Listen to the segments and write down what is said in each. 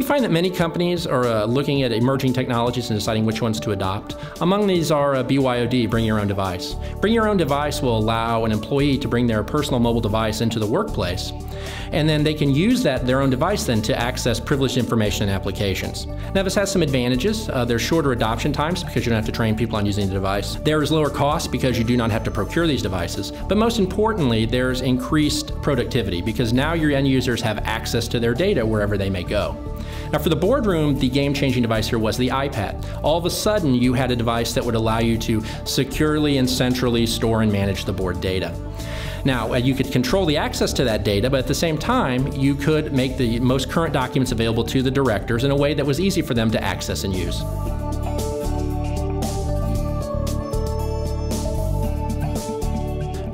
find that many companies are looking at emerging technologies and deciding which ones to adopt. Among these are BYOD, bring your own device. Bring your own device will allow an employee to bring their personal mobile device into the workplace, and then they can use their own device then to access privileged information and applications. Now this has some advantages. There's shorter adoption times because you don't have to train people on using the device. There is lower cost because you do not have to procure these devices. But most importantly, there's increased productivity because now your end users have access to their data wherever they may go. Now for the boardroom, the game-changing device here was the iPad. All of a sudden, you had a device that would allow you to securely and centrally store and manage the board data. Now, you could control the access to that data, but at the same time, you could make the most current documents available to the directors in a way that was easy for them to access and use.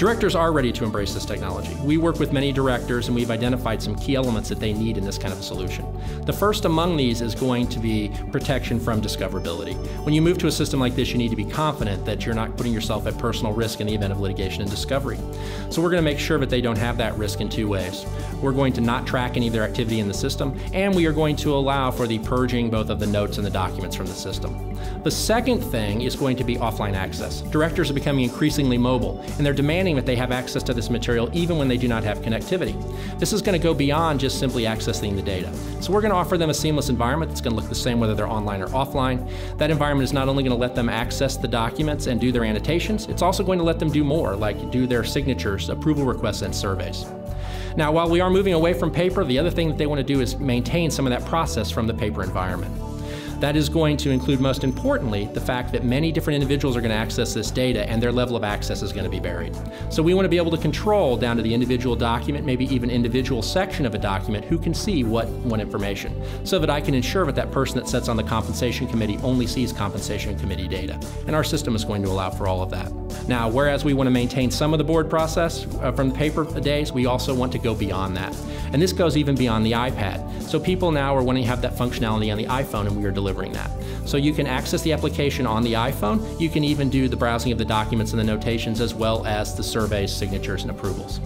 Directors are ready to embrace this technology. We work with many directors and we've identified some key elements that they need in this kind of a solution. The first among these is going to be protection from discoverability. When you move to a system like this, you need to be confident that you're not putting yourself at personal risk in the event of litigation and discovery. So we're going to make sure that they don't have that risk in two ways. We're going to not track any of their activity in the system, and we are going to allow for the purging both of the notes and the documents from the system. The second thing is going to be offline access. Directors are becoming increasingly mobile, and they're demanding that they have access to this material even when they do not have connectivity. This is going to go beyond just simply accessing the data. So we're going to offer them a seamless environment that's going to look the same whether they're online or offline. That environment is not only going to let them access the documents and do their annotations, it's also going to let them do more, like do their signatures, approval requests, and surveys. Now, while we are moving away from paper, the other thing that they want to do is maintain some of that process from the paper environment. That is going to include, most importantly, the fact that many different individuals are going to access this data and their level of access is going to be varied. So we want to be able to control down to the individual document, maybe even individual section of a document, who can see what information, so that I can ensure that that person that sits on the compensation committee only sees compensation committee data. And our system is going to allow for all of that. Now, whereas we want to maintain some of the board process from the paper days, we also want to go beyond that. And this goes even beyond the iPad. So people now are wanting to have that functionality on the iPhone, and we are delivering that. So you can access the application on the iPhone. You can even do the browsing of the documents and the notations, as well as the surveys, signatures, and approvals.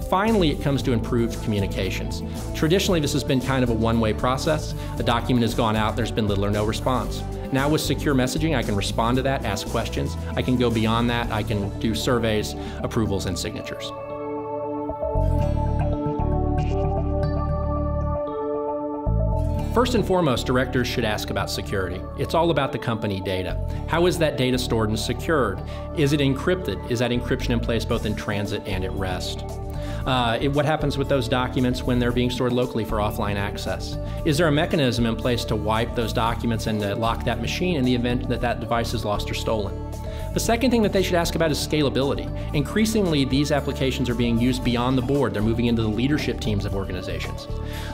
Finally, it comes to improved communications. Traditionally, this has been kind of a one-way process. A document has gone out, there's been little or no response. Now with secure messaging, I can respond to that, ask questions. I can go beyond that. I can do surveys, approvals, and signatures. First and foremost, directors should ask about security. It's all about the company data. How is that data stored and secured? Is it encrypted? Is that encryption in place both in transit and at rest? What happens with those documents when they're being stored locally for offline access? Is there a mechanism in place to wipe those documents and lock that machine in the event that that device is lost or stolen? The second thing that they should ask about is scalability. Increasingly, these applications are being used beyond the board. They're moving into the leadership teams of organizations.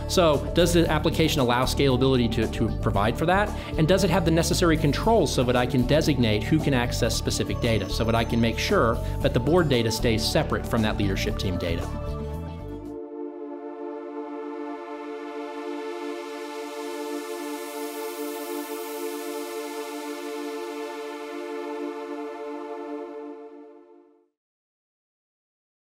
So does the application allow scalability to provide for that? And does it have the necessary controls so that I can designate who can access specific data, so that I can make sure that the board data stays separate from that leadership team data?